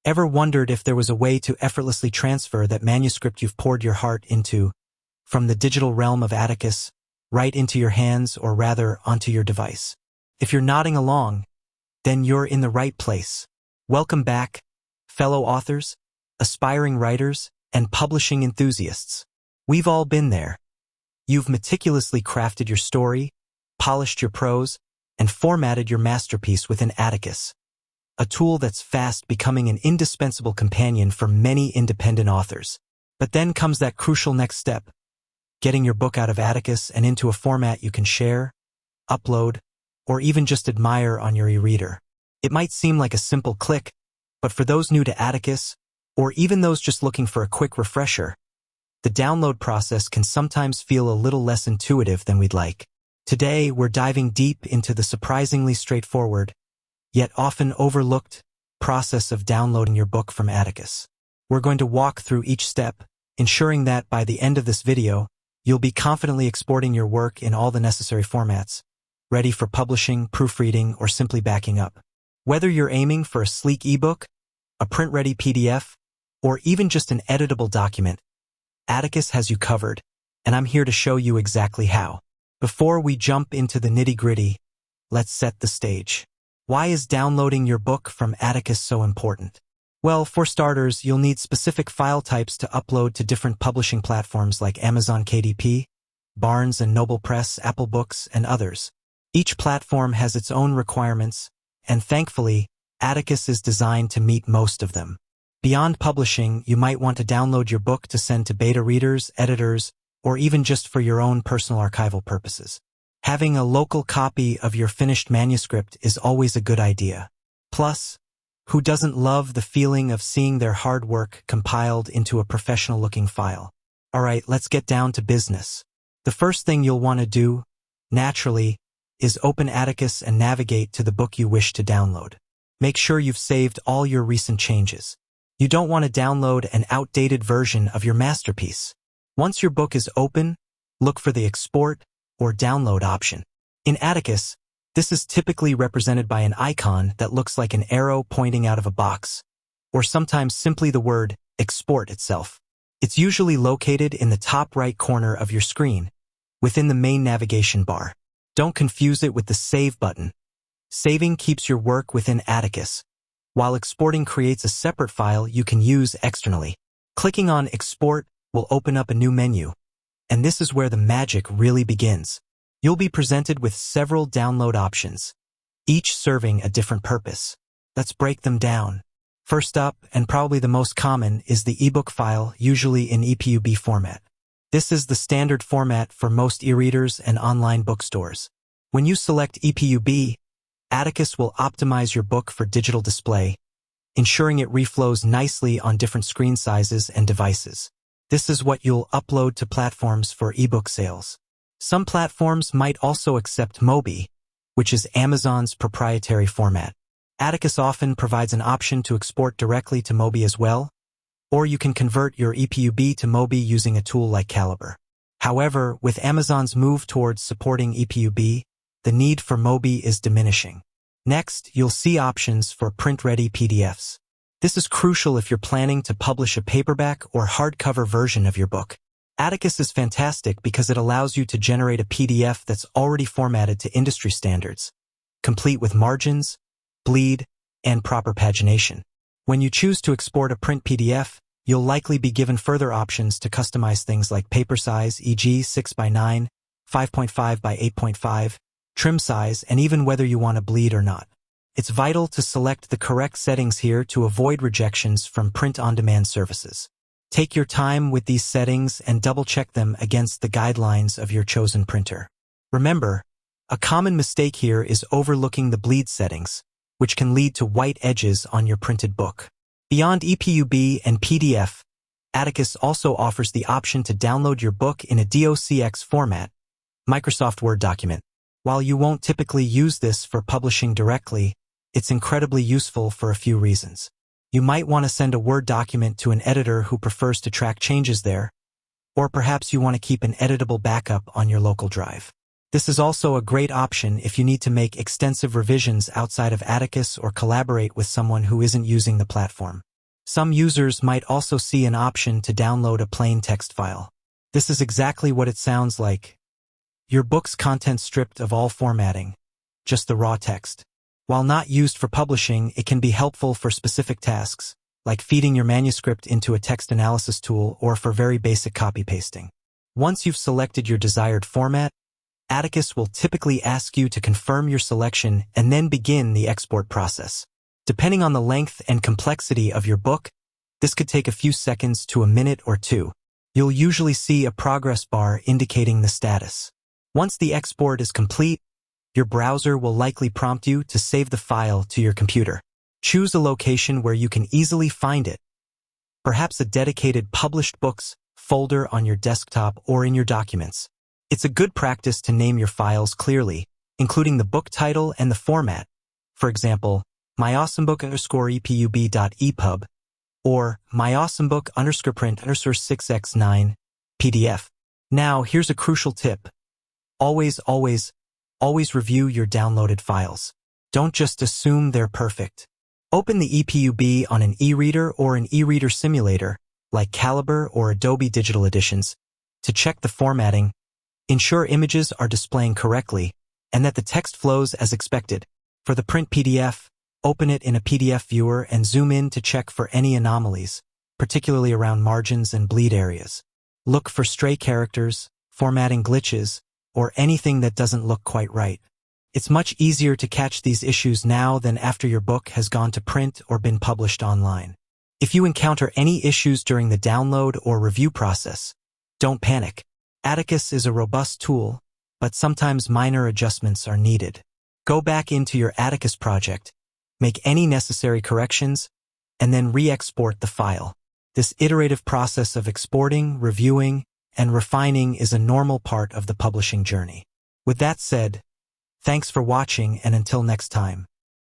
Ever wondered if there was a way to effortlessly transfer that manuscript you've poured your heart into, from the digital realm of Atticus, right into your hands, or rather onto your device? If you're nodding along, then you're in the right place. Welcome back, fellow authors, aspiring writers, and publishing enthusiasts. We've all been there. You've meticulously crafted your story, polished your prose, and formatted your masterpiece within Atticus, a tool that's fast becoming an indispensable companion for many independent authors. But then comes that crucial next step, getting your book out of Atticus and into a format you can share, upload, or even just admire on your e-reader. It might seem like a simple click, but for those new to Atticus, or even those just looking for a quick refresher, the download process can sometimes feel a little less intuitive than we'd like. Today, we're diving deep into the surprisingly straightforward, yet often overlooked, process of downloading your book from Atticus. We're going to walk through each step, ensuring that by the end of this video, you'll be confidently exporting your work in all the necessary formats, ready for publishing, proofreading, or simply backing up. Whether you're aiming for a sleek ebook, a print-ready PDF, or even just an editable document, Atticus has you covered, and I'm here to show you exactly how. Before we jump into the nitty-gritty, let's set the stage. Why is downloading your book from Atticus so important? Well, for starters, you'll need specific file types to upload to different publishing platforms like Amazon KDP, Barnes & Noble Press, Apple Books, and others. Each platform has its own requirements, and thankfully, Atticus is designed to meet most of them. Beyond publishing, you might want to download your book to send to beta readers, editors, or even just for your own personal archival purposes. Having a local copy of your finished manuscript is always a good idea. Plus, who doesn't love the feeling of seeing their hard work compiled into a professional-looking file? Alright, let's get down to business. The first thing you'll want to do, naturally, is open Atticus and navigate to the book you wish to download. Make sure you've saved all your recent changes. You don't want to download an outdated version of your masterpiece. Once your book is open, look for the export or download option. In Atticus, this is typically represented by an icon that looks like an arrow pointing out of a box, or sometimes simply the word export itself. It's usually located in the top right corner of your screen, within the main navigation bar. Don't confuse it with the Save button. Saving keeps your work within Atticus, while exporting creates a separate file you can use externally. Clicking on Export will open up a new menu, and this is where the magic really begins. You'll be presented with several download options, each serving a different purpose. Let's break them down. First up, and probably the most common, is the ebook file, usually in EPUB format. This is the standard format for most e-readers and online bookstores. When you select EPUB, Atticus will optimize your book for digital display, ensuring it reflows nicely on different screen sizes and devices. This is what you'll upload to platforms for ebook sales. Some platforms might also accept Mobi, which is Amazon's proprietary format. Atticus often provides an option to export directly to Mobi as well, or you can convert your EPUB to Mobi using a tool like Calibre. However, with Amazon's move towards supporting EPUB, the need for Mobi is diminishing. Next, you'll see options for print-ready PDFs. This is crucial if you're planning to publish a paperback or hardcover version of your book. Atticus is fantastic because it allows you to generate a PDF that's already formatted to industry standards, complete with margins, bleed, and proper pagination. When you choose to export a print PDF, you'll likely be given further options to customize things like paper size, e.g. 6x9, 5.5 by 8.5, trim size, and even whether you want to bleed or not. It's vital to select the correct settings here to avoid rejections from print-on-demand services. Take your time with these settings and double-check them against the guidelines of your chosen printer. Remember, a common mistake here is overlooking the bleed settings, which can lead to white edges on your printed book. Beyond EPUB and PDF, Atticus also offers the option to download your book in a docx format, Microsoft Word document. While you won't typically use this for publishing directly, it's incredibly useful for a few reasons. You might want to send a Word document to an editor who prefers to track changes there, or perhaps you want to keep an editable backup on your local drive. This is also a great option if you need to make extensive revisions outside of Atticus or collaborate with someone who isn't using the platform. Some users might also see an option to download a plain text file. This is exactly what it sounds like. Your book's content stripped of all formatting, just the raw text. While not used for publishing, it can be helpful for specific tasks, like feeding your manuscript into a text analysis tool or for very basic copy pasting. Once you've selected your desired format, Atticus will typically ask you to confirm your selection and then begin the export process. Depending on the length and complexity of your book, this could take a few seconds to a minute or two. You'll usually see a progress bar indicating the status. Once the export is complete, your browser will likely prompt you to save the file to your computer. Choose a location where you can easily find it, perhaps a dedicated Published Books folder on your desktop or in your documents. It's a good practice to name your files clearly, including the book title and the format. For example, myawesomebook_epub.epub or myawesomebook_print_6x9 PDF. Now, here's a crucial tip. Always review your downloaded files. Don't just assume they're perfect. Open the EPUB on an e-reader or an e-reader simulator, like Calibre or Adobe Digital Editions, to check the formatting, ensure images are displaying correctly, and that the text flows as expected. For the print PDF, open it in a PDF viewer and zoom in to check for any anomalies, particularly around margins and bleed areas. Look for stray characters, formatting glitches, or anything that doesn't look quite right. It's much easier to catch these issues now than after your book has gone to print or been published online. If you encounter any issues during the download or review process, don't panic. Atticus is a robust tool, but sometimes minor adjustments are needed. Go back into your Atticus project, make any necessary corrections, and then re-export the file. This iterative process of exporting, reviewing, and refining is a normal part of the publishing journey. With that said, thanks for watching, and until next time.